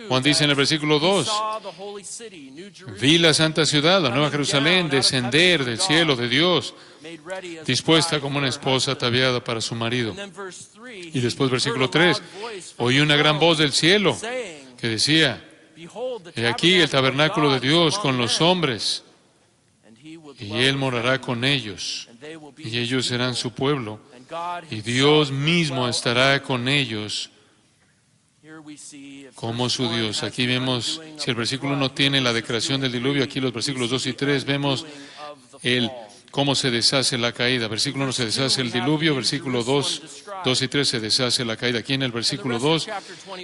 Juan dice en el versículo 2, vi la santa ciudad, la nueva Jerusalén, descender del cielo de Dios, dispuesta como una esposa ataviada para su marido. Y después versículo 3, oí una gran voz del cielo que decía, he aquí el tabernáculo de Dios con los hombres, y Él morará con ellos, y ellos serán su pueblo, y Dios mismo estará con ellos como su Dios. Aquí vemos, si el versículo 1 tiene la declaración del diluvio, aquí los versículos 2 y 3 vemos cómo se deshace la caída. Versículo 1 se deshace el diluvio, versículo 2 y 3 se deshace la caída. Aquí en el versículo 2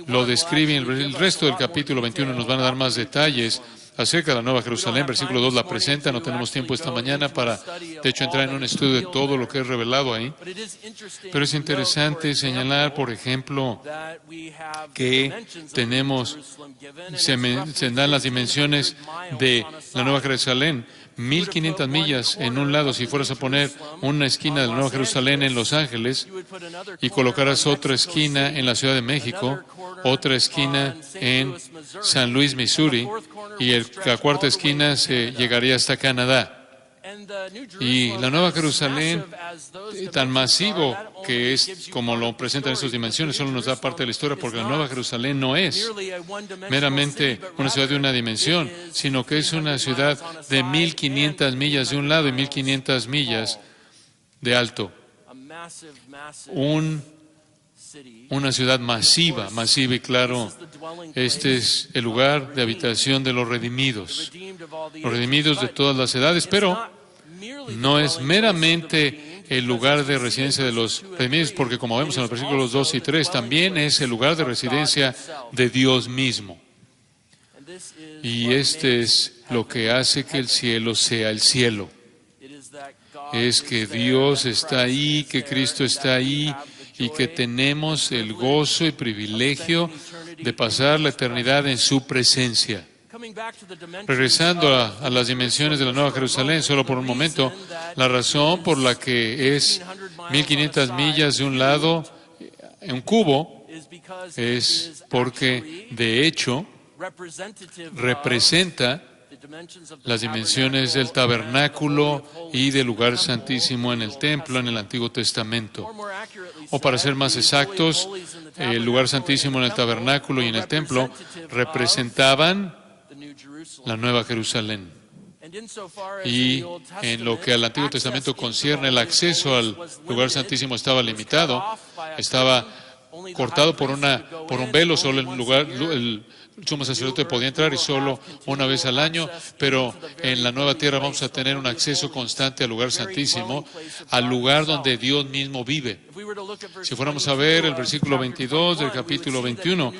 lo describe, el resto del capítulo 21 nos van a dar más detalles acerca de la Nueva Jerusalén. Versículo 2 la presenta, no tenemos tiempo esta mañana para, de hecho, entrar en un estudio de todo lo que es revelado ahí. Pero es interesante señalar, por ejemplo, que tenemos, se dan las dimensiones de la Nueva Jerusalén. 1,500 millas en un lado. Si fueras a poner una esquina de la Nueva Jerusalén en Los Ángeles y colocaras otra esquina en la Ciudad de México, otra esquina en San Luis, Missouri, y la cuarta esquina se llegaría hasta Canadá. Y la Nueva Jerusalén, tan masivo que es como lo presentan estas dimensiones, solo nos da parte de la historia, porque la Nueva Jerusalén no es meramente una ciudad de una dimensión, sino que es una ciudad de 1,500 millas de un lado y 1,500 millas de alto. Una ciudad masiva, y claro, este es el lugar de habitación de los redimidos de todas las edades, pero no es meramente el lugar de residencia de los redimidos, porque como vemos en los versículos 2 y 3, también es el lugar de residencia de Dios mismo. Y este es lo que hace que el cielo sea el cielo. Es que Dios está ahí, que Cristo está ahí, y que tenemos el gozo y privilegio de pasar la eternidad en su presencia. Regresando a las dimensiones de la Nueva Jerusalén, solo por un momento, la razón por la que es 1,500 millas de un lado, un cubo, es porque, de hecho, representa las dimensiones del tabernáculo y del lugar santísimo en el templo en el Antiguo Testamento. O para ser más exactos, el lugar santísimo en el tabernáculo y en el templo representaban la Nueva Jerusalén. Y en lo que al Antiguo Testamento concierne, el acceso al lugar santísimo estaba limitado, estaba cortado por un velo, solo el sumo sacerdote podía entrar y solo una vez al año, pero en la nueva tierra vamos a tener un acceso constante al lugar santísimo, al lugar donde Dios mismo vive. Si fuéramos a ver el versículo 22 del capítulo 21,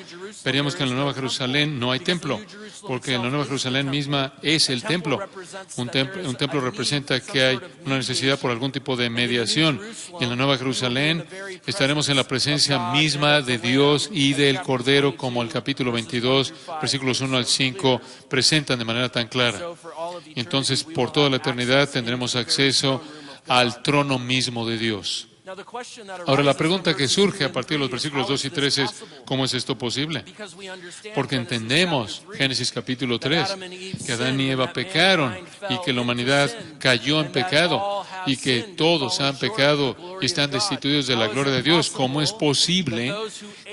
veríamos que en la Nueva Jerusalén no hay templo, porque en la Nueva Jerusalén misma es el templo. Un templo representa que hay una necesidad por algún tipo de mediación. Y en la Nueva Jerusalén estaremos en la presencia misma de Dios y del Cordero, como el capítulo 22, versículos 1 al 5, presentan de manera tan clara. Y entonces, por toda la eternidad tendremos acceso al trono mismo de Dios. Ahora, la pregunta que surge a partir de los versículos 2 y 3 es, ¿cómo es esto posible? Porque entendemos, Génesis capítulo 3, que Adán y Eva pecaron y que la humanidad cayó en pecado y que todos han pecado y están destituidos de la gloria de Dios. ¿Cómo es posible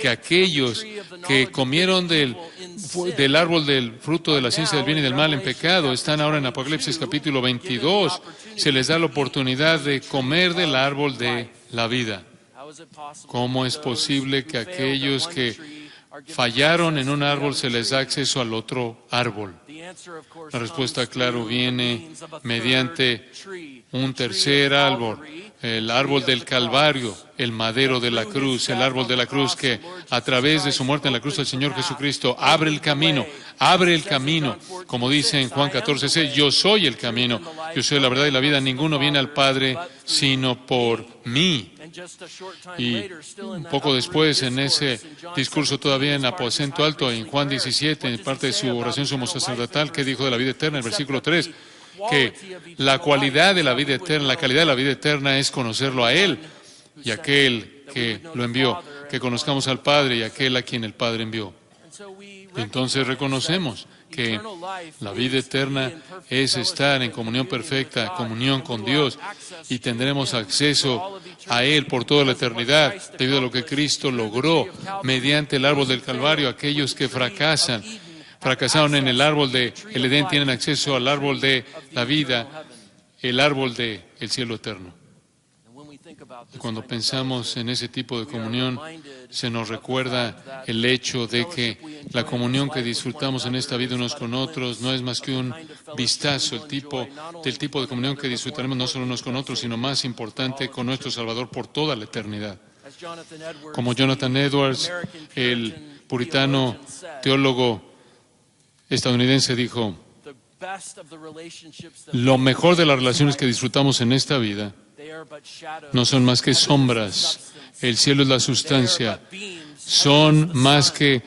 que aquellos que comieron del árbol del fruto de la ciencia del bien y del mal en pecado están ahora en Apocalipsis capítulo 22? Se les da la oportunidad de comer del árbol de la vida. ¿Cómo es posible que aquellos que fallaron en un árbol se les da acceso al otro árbol? La respuesta, claro, viene mediante un tercer árbol, el árbol del Calvario, el madero de la cruz, el árbol de la cruz que a través de su muerte en la cruz del Señor Jesucristo abre el camino, como dice en Juan 14:6, yo soy el camino, yo soy la verdad y la vida, ninguno viene al Padre sino por mí. Y un poco después, en ese discurso todavía en aposento alto, en Juan 17, en parte de su oración sumo sacerdotal, que dijo de la vida eterna, en el versículo 3, que la cualidad de la vida eterna, la calidad de la vida eterna es conocerlo a Él y aquel que lo envió, que conozcamos al Padre y aquel a quien el Padre envió. Entonces reconocemos que la vida eterna es estar en comunión perfecta, comunión con Dios, y tendremos acceso a Él por toda la eternidad, debido a lo que Cristo logró mediante el árbol del Calvario. Aquellos que fracasaron en el árbol del Edén, tienen acceso al árbol de la vida, el árbol del cielo eterno. Y cuando pensamos en ese tipo de comunión, se nos recuerda el hecho de que la comunión que disfrutamos en esta vida unos con otros no es más que un vistazo del tipo de comunión que disfrutaremos no solo unos con otros, sino más importante, con nuestro Salvador por toda la eternidad. Como Jonathan Edwards, el puritano teólogo estadounidense, dijo: lo mejor de las relaciones que disfrutamos en esta vida no son más que sombras. El cielo es la sustancia. Son más que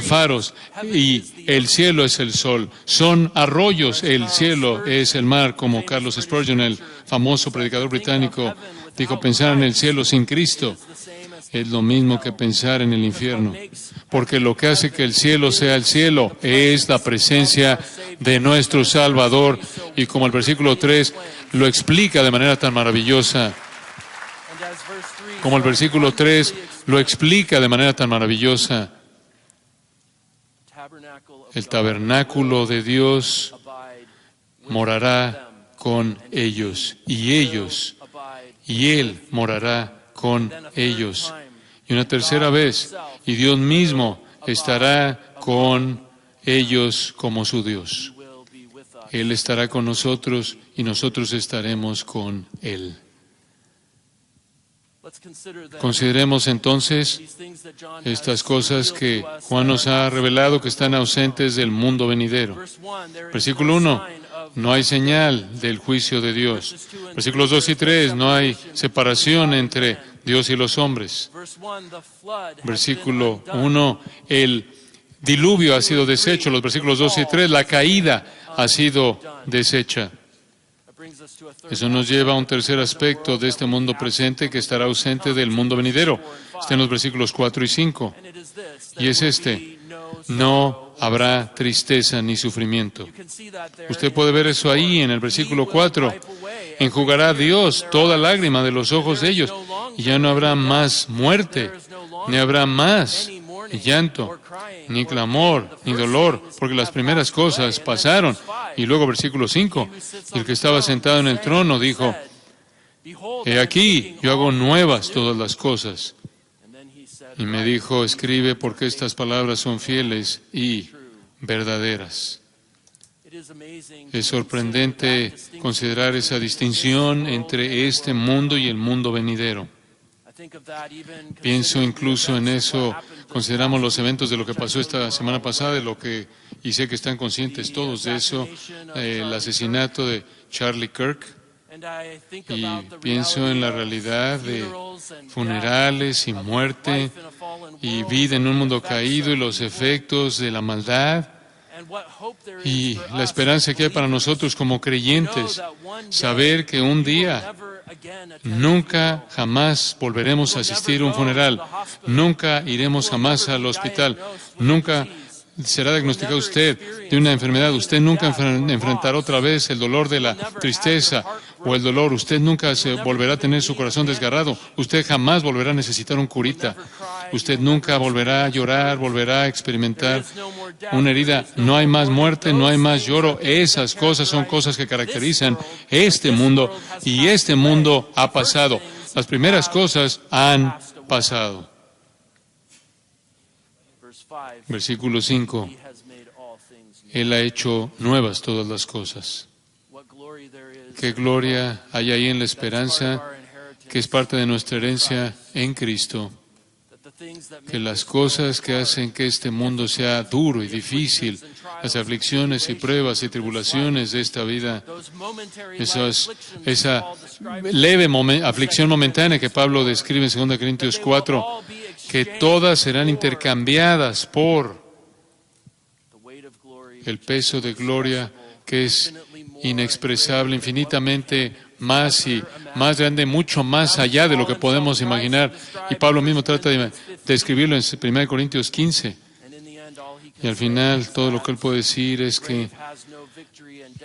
faros, y el cielo es el sol. Son arroyos, el cielo es el mar, como Carlos Spurgeon, el famoso predicador británico, dijo: pensar en el cielo sin Cristo es lo mismo que pensar en el infierno, porque lo que hace que el cielo sea el cielo es la presencia de nuestro Salvador, y como el versículo 3 lo explica de manera tan maravillosa, el tabernáculo de Dios morará con ellos, y Él morará con ellos. Y una tercera vez, y Dios mismo estará con ellos como su Dios. Él estará con nosotros y nosotros estaremos con Él. Consideremos entonces estas cosas que Juan nos ha revelado que están ausentes del mundo venidero. Versículo 1, no hay señal del juicio de Dios. Versículos 2 y 3, no hay separación entre Dios y los hombres. Versículo 1, el diluvio ha sido deshecho. Los versículos 2 y 3, la caída ha sido deshecha. Eso nos lleva a un tercer aspecto de este mundo presente que estará ausente del mundo venidero. Está en los versículos 4 y 5. Y es este: no habrá tristeza ni sufrimiento. Usted puede ver eso ahí en el versículo 4. Enjugará Dios toda lágrima de los ojos de ellos, y ya no habrá más muerte, ni habrá más llanto, ni clamor, ni dolor, porque las primeras cosas pasaron. Y luego versículo 5, y el que estaba sentado en el trono dijo: he aquí, yo hago nuevas todas las cosas. Y me dijo: escribe, porque estas palabras son fieles y verdaderas. Es sorprendente considerar esa distinción entre este mundo y el mundo venidero. Pienso incluso en eso, consideramos los eventos de lo que pasó esta semana pasada, y sé que están conscientes todos de eso, el asesinato de Charlie Kirk, y pienso en la realidad de funerales y muerte y vida en un mundo caído y los efectos de la maldad. Y la esperanza que hay para nosotros como creyentes, saber que un día nunca jamás volveremos a asistir a un funeral, nunca iremos jamás al hospital, nunca será diagnosticado usted de una enfermedad, usted nunca enfrentará otra vez el dolor de la tristeza o el dolor, usted nunca se volverá a tener su corazón desgarrado, usted jamás volverá a necesitar un curita, usted nunca volverá a llorar, volverá a experimentar una herida, no hay más muerte, no hay más lloro. Esas cosas son cosas que caracterizan este mundo, y este mundo ha pasado. Las primeras cosas han pasado. Versículo 5. Él ha hecho nuevas todas las cosas. Qué gloria hay ahí en la esperanza, que es parte de nuestra herencia en Cristo. Que las cosas que hacen que este mundo sea duro y difícil, las aflicciones y pruebas y tribulaciones de esta vida, esa leve aflicción momentánea que Pablo describe en 2 Corintios 4, que todas serán intercambiadas por el peso de gloria que es inexpresable, infinitamente más y más grande, mucho más allá de lo que podemos imaginar. Y Pablo mismo trata de describirlo en 1 Corintios 15. Y al final todo lo que él puede decir es que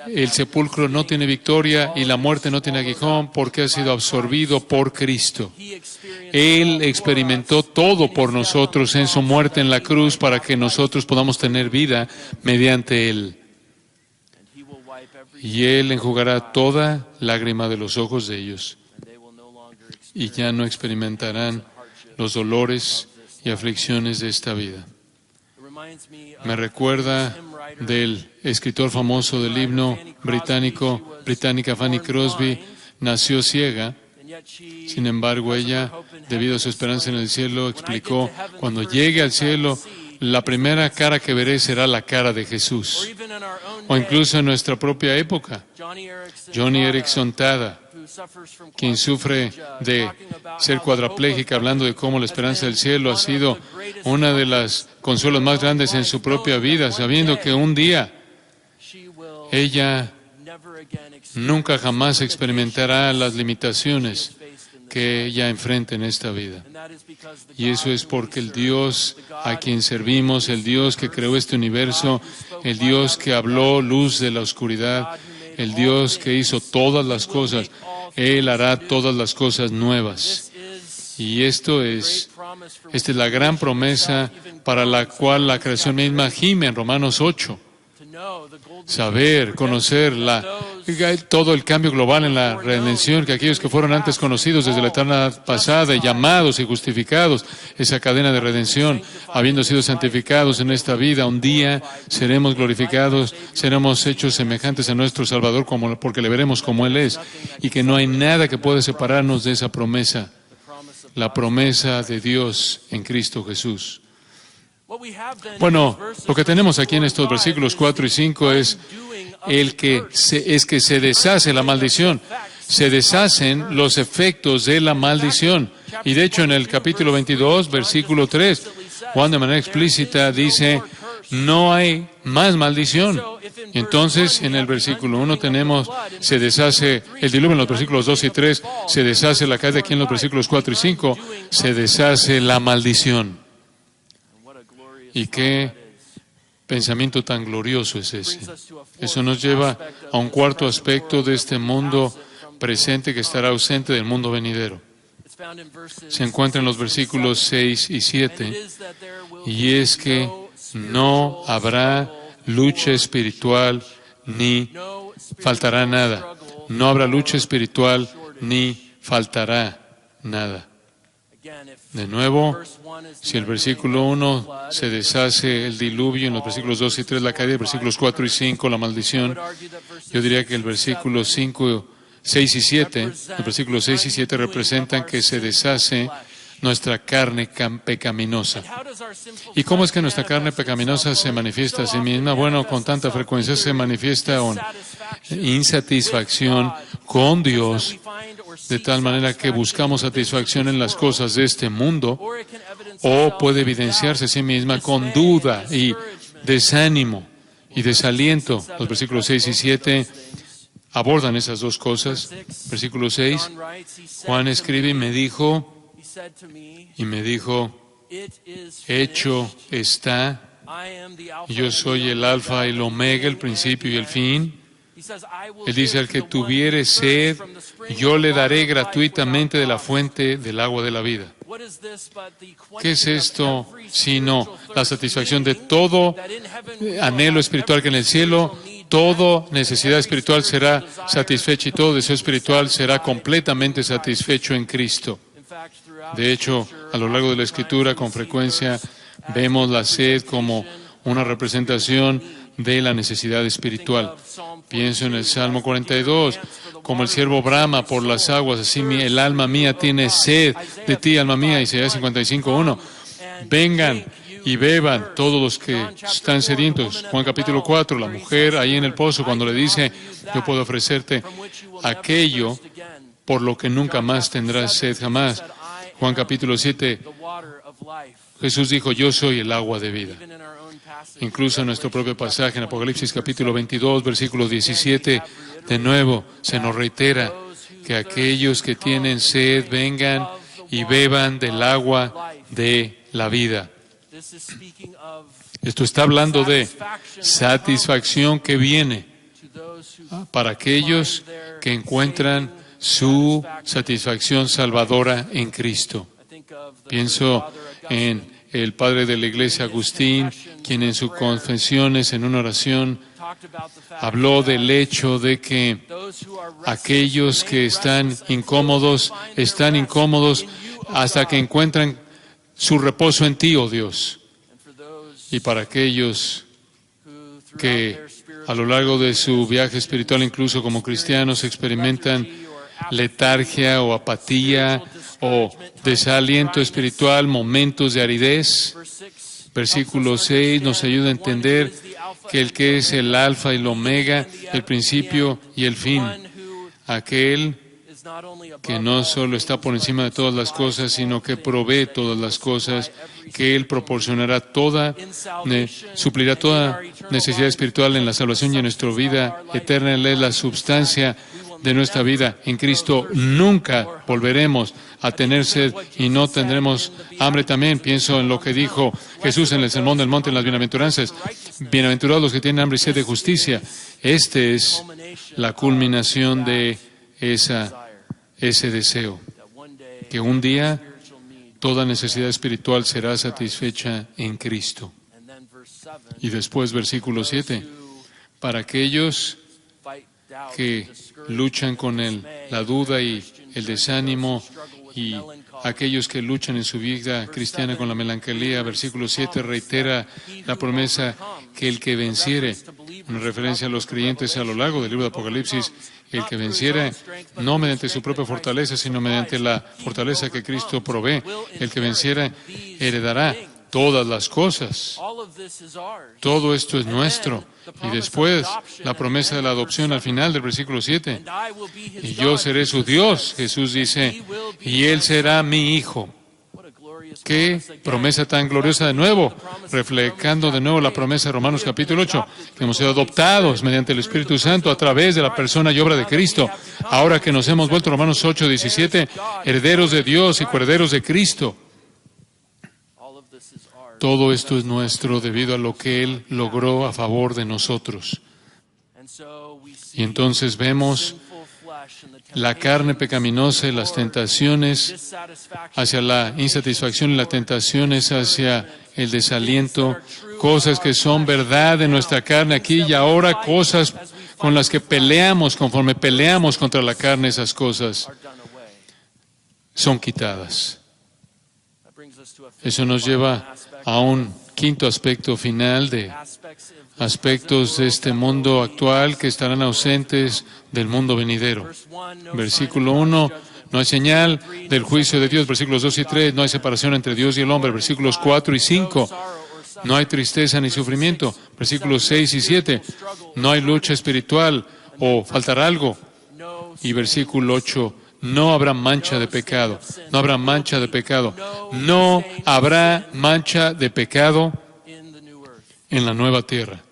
el sepulcro no tiene victoria y la muerte no tiene aguijón porque ha sido absorbido por Cristo. Él experimentó todo por nosotros en su muerte en la cruz para que nosotros podamos tener vida mediante Él. Y Él enjugará toda lágrima de los ojos de ellos. Y ya no experimentarán los dolores y aflicciones de esta vida. Me recuerda del escritor famoso del himno británica Fanny Crosby. Nació ciega, sin embargo ella, debido a su esperanza en el cielo, explicó: cuando llegue al cielo, la primera cara que veré será la cara de Jesús. O incluso en nuestra propia época, Johnny Erickson Tada, quien sufre de ser cuadraplégica, hablando de cómo la esperanza del cielo ha sido una de las consuelos más grandes en su propia vida, sabiendo que un día ella nunca jamás experimentará las limitaciones que ella enfrenta en esta vida. Y eso es porque el Dios a quien servimos, el Dios que creó este universo, el Dios que habló luz de la oscuridad, el Dios que hizo todas las cosas, Él hará todas las cosas nuevas. Y esta es la gran promesa para la cual la creación misma gime en Romanos 8. Saber, conocer todo el cambio global en la redención, que aquellos que fueron antes conocidos desde la eternidad pasada, y llamados y justificados, esa cadena de redención, habiendo sido santificados en esta vida, un día seremos glorificados, seremos hechos semejantes a nuestro Salvador, porque le veremos como Él es, y que no hay nada que pueda separarnos de esa promesa, la promesa de Dios en Cristo Jesús. Bueno, lo que tenemos aquí en estos versículos 4 y 5 es que se deshace la maldición, se deshacen los efectos de la maldición. Y de hecho en el capítulo 22, versículo 3, Juan de manera explícita dice, no hay más maldición. Entonces en el versículo 1 tenemos, se deshace el diluvio en los versículos 2 y 3, se deshace la caída aquí en los versículos 4 y 5, se deshace la maldición. Y qué pensamiento tan glorioso es ese. Eso nos lleva a un cuarto aspecto de este mundo presente que estará ausente del mundo venidero. Se encuentra en los versículos 6 y 7, y es que no habrá lucha espiritual ni faltará nada. No habrá lucha espiritual ni faltará nada. De nuevo, si el versículo 1 se deshace el diluvio, en los versículos 2 y 3 la caída, versículos 4 y 5 la maldición, yo diría que el versículo 6 y 7, los versículos 6 y 7 representan que se deshace nuestra carne pecaminosa. ¿Y cómo es que nuestra carne pecaminosa se manifiesta a sí misma? Bueno, con tanta frecuencia se manifiesta una insatisfacción con Dios, de tal manera que buscamos satisfacción en las cosas de este mundo, o puede evidenciarse a sí misma con duda y desánimo y desaliento. Los versículos 6 y 7 abordan esas dos cosas. Versículo 6, Juan escribe y me dijo, hecho está, yo soy el alfa y el omega, el principio y el fin. Él dice, al que tuviere sed, yo le daré gratuitamente de la fuente del agua de la vida. ¿Qué es esto sino la satisfacción de todo anhelo espiritual que en el cielo, toda necesidad espiritual será satisfecha y todo deseo espiritual será completamente satisfecho en Cristo? De hecho, a lo largo de la Escritura, con frecuencia, vemos la sed como una representación de la necesidad espiritual. Pienso en el Salmo 42, como el siervo brama por las aguas, así el alma mía tiene sed de ti, alma mía. Isaías 55:1. Vengan y beban todos los que están sedientos. Juan capítulo 4, la mujer ahí en el pozo, cuando le dice, yo puedo ofrecerte aquello por lo que nunca más tendrás sed jamás. Juan capítulo 7, Jesús dijo, yo soy el agua de vida. Incluso en nuestro propio pasaje, en Apocalipsis capítulo 22, versículo 17, de nuevo se nos reitera que aquellos que tienen sed vengan y beban del agua de la vida. Esto está hablando de satisfacción que viene para aquellos que encuentran su satisfacción salvadora en Cristo. Pienso en el padre de la iglesia, Agustín, quien en sus confesiones, en una oración, habló del hecho de que aquellos que están incómodos hasta que encuentran su reposo en ti, oh Dios. Y para aquellos que a lo largo de su viaje espiritual, incluso como cristianos, experimentan letargia o apatía o desaliento espiritual, momentos de aridez. Versículo 6 nos ayuda a entender que el que es el alfa y el omega, el principio y el fin, aquel que no solo está por encima de todas las cosas, sino que provee todas las cosas, que Él proporcionará suplirá toda necesidad espiritual en la salvación y en nuestra vida eterna. Él es la substancia de nuestra vida. En Cristo nunca volveremos a tener sed y no tendremos hambre también. Pienso en lo que dijo Jesús en el Sermón del Monte, en las bienaventuranzas. Bienaventurados los que tienen hambre y sed de justicia. Este es la culminación de ese deseo, que un día toda necesidad espiritual será satisfecha en Cristo. Y después, versículo 7, para aquellos que luchan con la duda y el desánimo, y aquellos que luchan en su vida cristiana con la melancolía, versículo 7 reitera la promesa que el que venciere, en referencia a los creyentes a lo largo del libro de Apocalipsis, el que venciere, no mediante su propia fortaleza, sino mediante la fortaleza que Cristo provee, el que venciere heredará todas las cosas. Todo esto es nuestro. Y después, la promesa de la adopción al final del versículo 7. Y yo seré su Dios, Jesús dice, y Él será mi Hijo. Qué promesa tan gloriosa de nuevo, reflejando de nuevo la promesa de Romanos capítulo 8, que hemos sido adoptados mediante el Espíritu Santo a través de la persona y obra de Cristo. Ahora que nos hemos vuelto, Romanos 8, 17, herederos de Dios y coherederos de Cristo. Todo esto es nuestro debido a lo que Él logró a favor de nosotros. Y entonces vemos la carne pecaminosa y las tentaciones hacia la insatisfacción y las tentaciones hacia el desaliento, cosas que son verdad de nuestra carne aquí y ahora, cosas con las que peleamos, conforme peleamos contra la carne, esas cosas son quitadas. Eso nos lleva a un quinto aspecto final de aspectos de este mundo actual que estarán ausentes del mundo venidero. Versículo 1, no hay señal del juicio de Dios. Versículos 2 y 3, no hay separación entre Dios y el hombre. Versículos 4 y 5, no hay tristeza ni sufrimiento. Versículos 6 y 7, no hay lucha espiritual o faltará algo. Y versículo 8, no habrá mancha de pecado. No habrá mancha de pecado. No habrá mancha de pecado en la nueva tierra.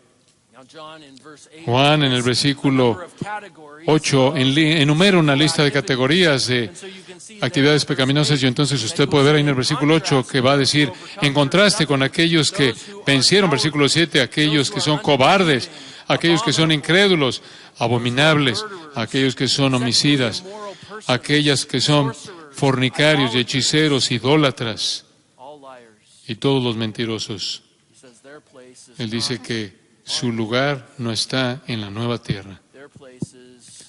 Juan, en el versículo 8, enumera una lista de categorías de actividades pecaminosas, y entonces usted puede ver ahí en el versículo 8 que va a decir, en contraste con aquellos que vencieron, versículo 7, aquellos que son cobardes, aquellos que son incrédulos, abominables, aquellos que son homicidas, aquellas que son fornicarios y hechiceros, idólatras, y todos los mentirosos. Él dice que su lugar no está en la nueva tierra.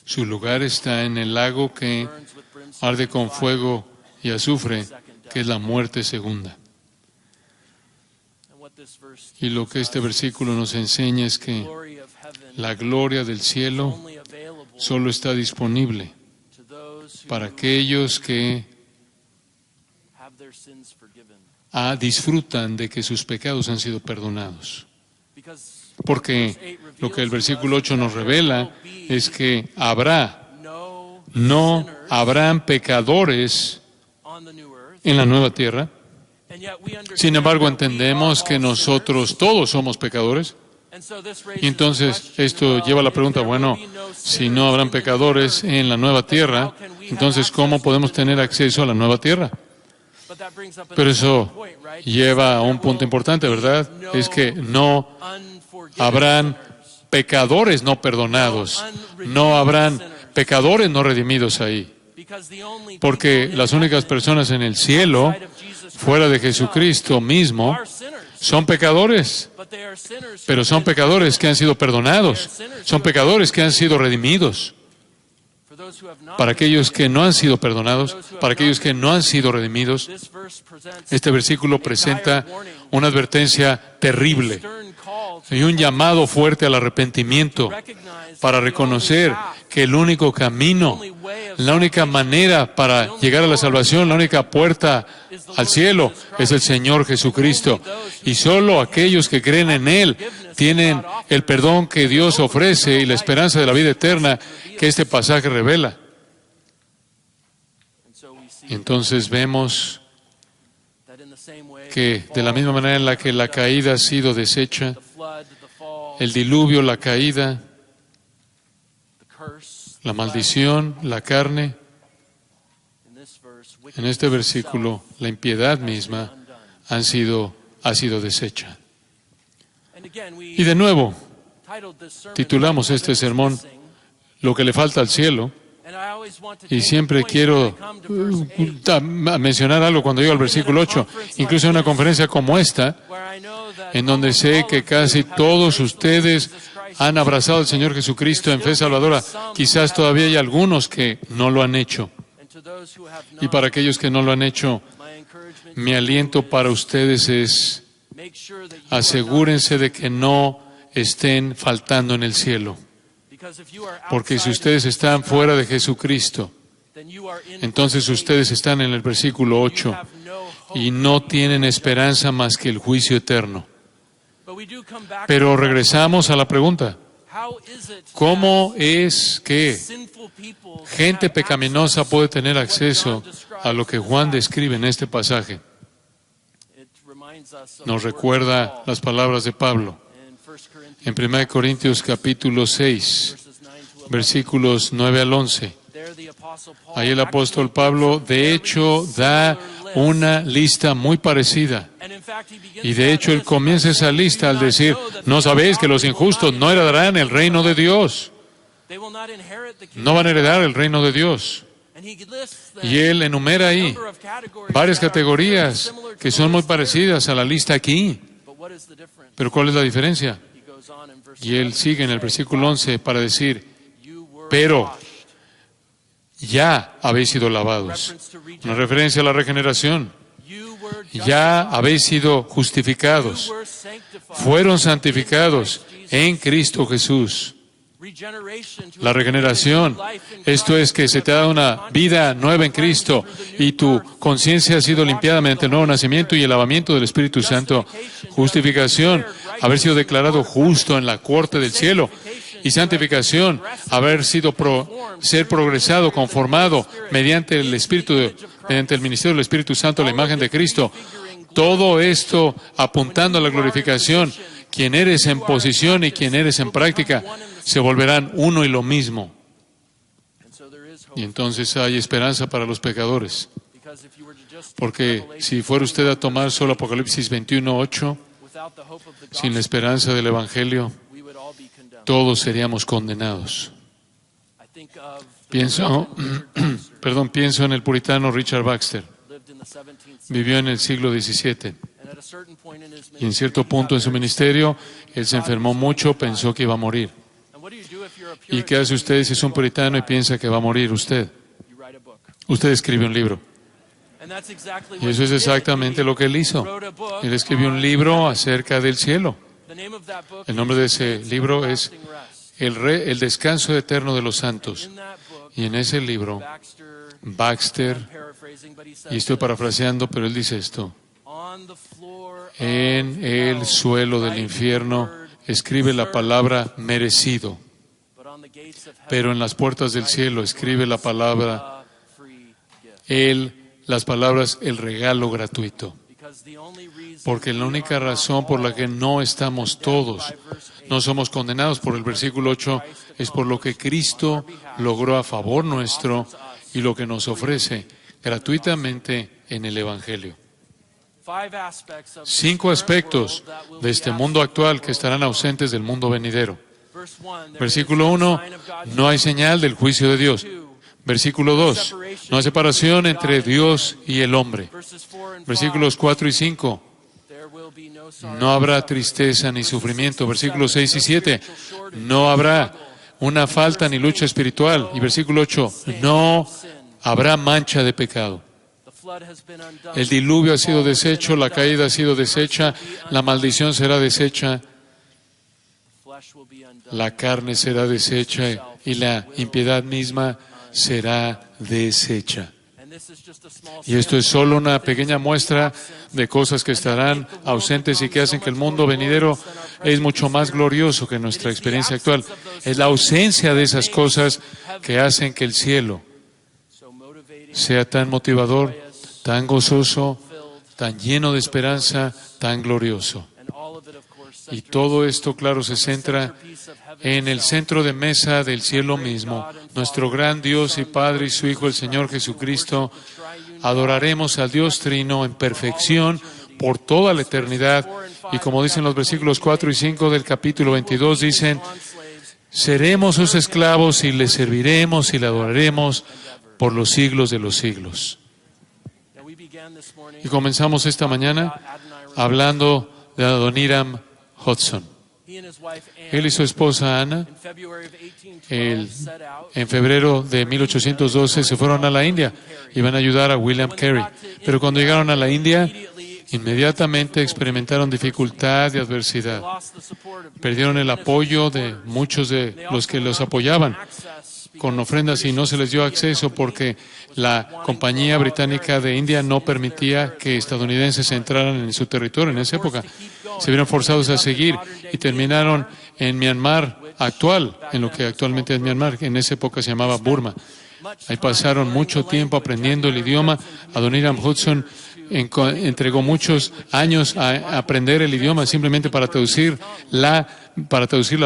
Su lugar está en el lago que arde con fuego y azufre, que es la muerte segunda. Y lo que este versículo nos enseña es que la gloria del cielo solo está disponible para aquellos que disfrutan de que sus pecados han sido perdonados. Porque lo que el versículo 8 nos revela es que no habrán pecadores en la nueva tierra. Sin embargo, entendemos que nosotros todos somos pecadores. Y entonces esto lleva a la pregunta, bueno, si no habrán pecadores en la nueva tierra, entonces ¿cómo podemos tener acceso a la nueva tierra? Pero eso lleva a un punto importante, ¿verdad? Es que no habrán pecadores no perdonados, no habrán pecadores no redimidos ahí. Porque las únicas personas en el cielo, fuera de Jesucristo mismo, son pecadores. Pero son pecadores que han sido perdonados, son pecadores que han sido redimidos. Para aquellos que no han sido perdonados, para aquellos que no han sido redimidos, este versículo presenta una advertencia terrible y un llamado fuerte al arrepentimiento para reconocer que el único camino, la única manera para llegar a la salvación, la única puerta al cielo es el Señor Jesucristo. Y solo aquellos que creen en Él tienen el perdón que Dios ofrece y la esperanza de la vida eterna que este pasaje revela. Entonces vemos que de la misma manera en la que la caída ha sido deshecha, el diluvio, la caída, la maldición, la carne, en este versículo, la impiedad misma ha sido deshecha. Y de nuevo, titulamos este sermón Lo que le falta al cielo, y siempre quiero mencionar algo cuando llego al versículo 8, incluso en una conferencia como esta, en donde sé que casi todos ustedes han abrazado al Señor Jesucristo en fe salvadora. Quizás todavía hay algunos que no lo han hecho. Y para aquellos que no lo han hecho, mi aliento para ustedes es: asegúrense de que no estén faltando en el cielo. Porque si ustedes están fuera de Jesucristo, entonces ustedes están en el versículo 8 y no tienen esperanza más que el juicio eterno. Pero regresamos a la pregunta: ¿cómo es que gente pecaminosa puede tener acceso a lo que Juan describe en este pasaje? Nos recuerda las palabras de Pablo en 1 Corintios capítulo 6, versículos 9 al 11. Ahí el apóstol Pablo, de hecho, da una lista muy parecida. Y de hecho, él comienza esa lista al decir: ¿no sabéis que los injustos no heredarán el reino de Dios? No van a heredar el reino de Dios. Y él enumera ahí varias categorías que son muy parecidas a la lista aquí. Pero ¿cuál es la diferencia? Y él sigue en el versículo 11 para decir: pero ya habéis sido lavados. Una referencia a la regeneración. Ya habéis sido justificados. Fueron santificados en Cristo Jesús. La regeneración, esto es que se te ha dado una vida nueva en Cristo y tu conciencia ha sido limpiada mediante el nuevo nacimiento y el lavamiento del Espíritu Santo. Justificación, haber sido declarado justo en la corte del cielo. Y santificación, ser progresado, conformado mediante el ministerio del Espíritu Santo a la imagen de Cristo. Todo esto apuntando a la glorificación. Quien eres en posición y quien eres en práctica se volverán uno y lo mismo. Y entonces hay esperanza para los pecadores. Porque si fuera usted a tomar solo Apocalipsis 21:8, sin la esperanza del Evangelio, todos seríamos condenados. Pienso en el puritano Richard Baxter. Vivió en el siglo XVII. Y en cierto punto en su ministerio, él se enfermó mucho, pensó que iba a morir. ¿Y qué hace usted si es un puritano y piensa que va a morir usted? Usted escribe un libro. Y eso es exactamente lo que él hizo. Él escribió un libro acerca del cielo. El nombre de ese libro es El descanso eterno de los santos. Y en ese libro, Baxter, y estoy parafraseando, pero él dice esto: en el suelo del infierno escribe la palabra merecido, pero en las puertas del cielo escribe la palabra las palabras el regalo gratuito. Porque la única razón por la que no estamos todos, no somos condenados por el versículo 8, es por lo que Cristo logró a favor nuestro y lo que nos ofrece gratuitamente en el Evangelio. 5 aspectos de este mundo actual que estarán ausentes del mundo venidero. Versículo 1, no hay señal del juicio de Dios. Versículo 2, no hay separación entre Dios y el hombre. Versículos 4 y 5, no habrá tristeza ni sufrimiento. Versículos 6 y 7, no habrá una falta ni lucha espiritual. Y versículo 8, no habrá mancha de pecado. El diluvio ha sido deshecho, la caída ha sido deshecha, la maldición será deshecha, la carne será deshecha y la impiedad misma será deshecha. Y esto es solo una pequeña muestra de cosas que estarán ausentes y que hacen que el mundo venidero es mucho más glorioso que nuestra experiencia actual. Es la ausencia de esas cosas que hacen que el cielo sea tan motivador, tan gozoso, tan lleno de esperanza, tan glorioso. Y todo esto, claro, se centra en el centro de mesa del cielo mismo, nuestro gran Dios y Padre y su Hijo, el Señor Jesucristo. Adoraremos al Dios Trino en perfección por toda la eternidad. Y como dicen los versículos 4 y 5 del capítulo 22, dicen, seremos sus esclavos y le serviremos y le adoraremos por los siglos de los siglos. Y comenzamos esta mañana hablando de Adoniram Hudson. Él y su esposa Ana, en febrero de 1812, se fueron a la India. Iban a ayudar a William Carey. Pero cuando llegaron a la India, inmediatamente experimentaron dificultad y adversidad. Perdieron el apoyo de muchos de los que los apoyaban con ofrendas y no se les dio acceso porque la compañía británica de India no permitía que estadounidenses entraran en su territorio en esa época. Se vieron forzados a seguir y terminaron en Myanmar actual, en lo que actualmente es Myanmar, en esa época se llamaba Burma. Ahí pasaron mucho tiempo aprendiendo el idioma. Adoniram Hudson entregó muchos años a aprender el idioma simplemente para traducir la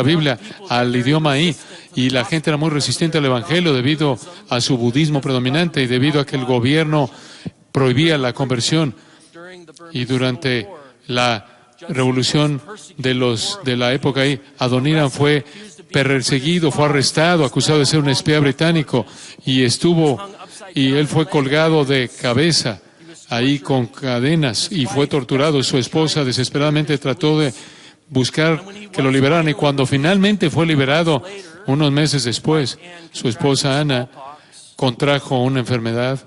Biblia al idioma ahí. Y la gente era muy resistente al Evangelio debido a su budismo predominante y debido a que el gobierno prohibía la conversión. Y durante la revolución de la época ahí, Adoniram fue perseguido, fue arrestado, acusado de ser un espía británico y él fue colgado de cabeza ahí con cadenas y fue torturado. Su esposa desesperadamente trató de buscar que lo liberaran y cuando finalmente fue liberado, unos meses después, su esposa Ana contrajo una enfermedad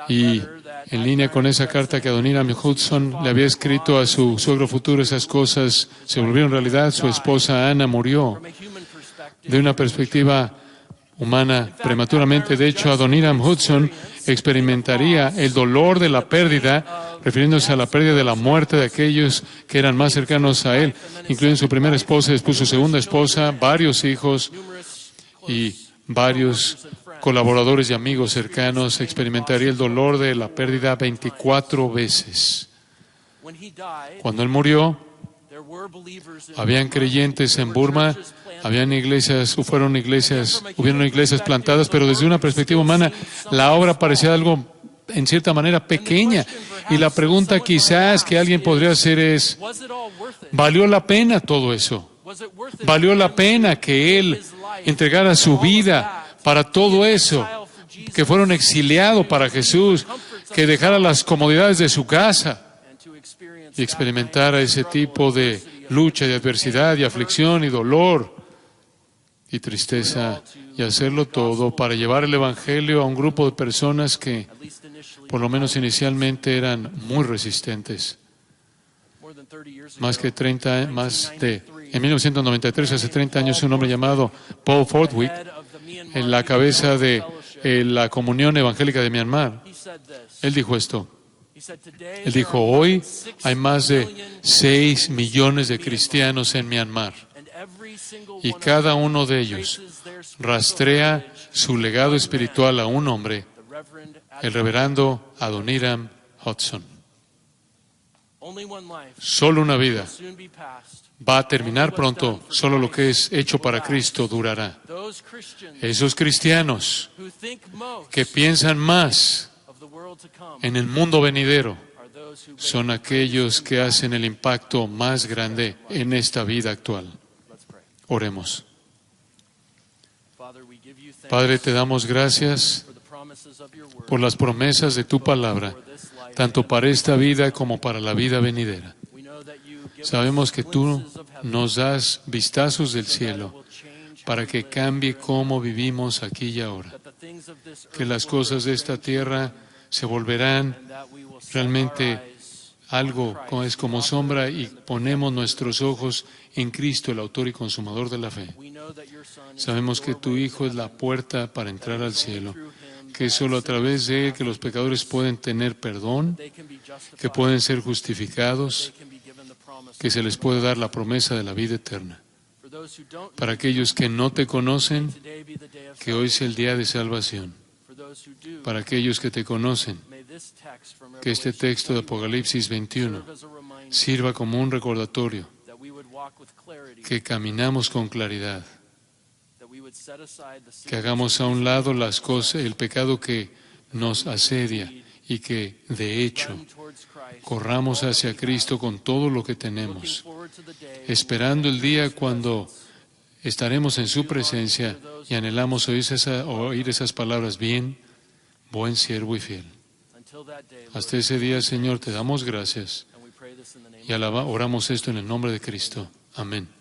y en línea con esa carta que Adoniram Hudson le había escrito a su suegro futuro, esas cosas se volvieron realidad. Su esposa Ana murió de una perspectiva humana prematuramente. De hecho, Adoniram Hudson experimentaría el dolor de la pérdida, refiriéndose a la pérdida de la muerte de aquellos que eran más cercanos a él, incluyendo su primera esposa, después su segunda esposa, varios hijos y varios colaboradores y amigos cercanos. Experimentaría el dolor de la pérdida 24 veces. Cuando él murió, habían creyentes en Burma, hubieron iglesias plantadas, pero desde una perspectiva humana, la obra parecía algo, en cierta manera, pequeña. Y la pregunta quizás que alguien podría hacer es, ¿valió la pena todo eso? ¿Valió la pena que él entregara su vida para todo eso? Que fuera un exiliado para Jesús, que dejara las comodidades de su casa y experimentara ese tipo de lucha y adversidad y aflicción y dolor y tristeza, y hacerlo todo para llevar el Evangelio a un grupo de personas que, por lo menos inicialmente, eran muy resistentes. En 1993, hace 30 años, un hombre llamado Paul Fordwick, en la cabeza de la Comunión Evangélica de Myanmar, él dijo esto. Él dijo, hoy hay más de 6 millones de cristianos en Myanmar y cada uno de ellos rastrea su legado espiritual a un hombre, el reverendo Adoniram Hudson. Solo una vida va a terminar pronto, solo lo que es hecho para Cristo durará. Esos cristianos que piensan más en el mundo venidero son aquellos que hacen el impacto más grande en esta vida actual. Oremos. Padre, te damos gracias por las promesas de tu palabra, tanto para esta vida como para la vida venidera. Sabemos que tú nos das vistazos del cielo para que cambie cómo vivimos aquí y ahora. Que las cosas de esta tierra se volverán realmente algo es como sombra y ponemos nuestros ojos en Cristo, el autor y consumador de la fe. Sabemos que tu Hijo es la puerta para entrar al cielo, que es solo a través de Él que los pecadores pueden tener perdón, que pueden ser justificados, que se les puede dar la promesa de la vida eterna. Para aquellos que no te conocen, que hoy sea el día de salvación. Para aquellos que te conocen, que este texto de Apocalipsis 21 sirva como un recordatorio, que caminamos con claridad, que hagamos a un lado las cosas, el pecado que nos asedia y que, de hecho, corramos hacia Cristo con todo lo que tenemos, esperando el día cuando estaremos en su presencia y anhelamos oír esas palabras: bien, buen siervo y fiel. Hasta ese día, Señor, te damos gracias y oramos esto en el nombre de Cristo. Amén.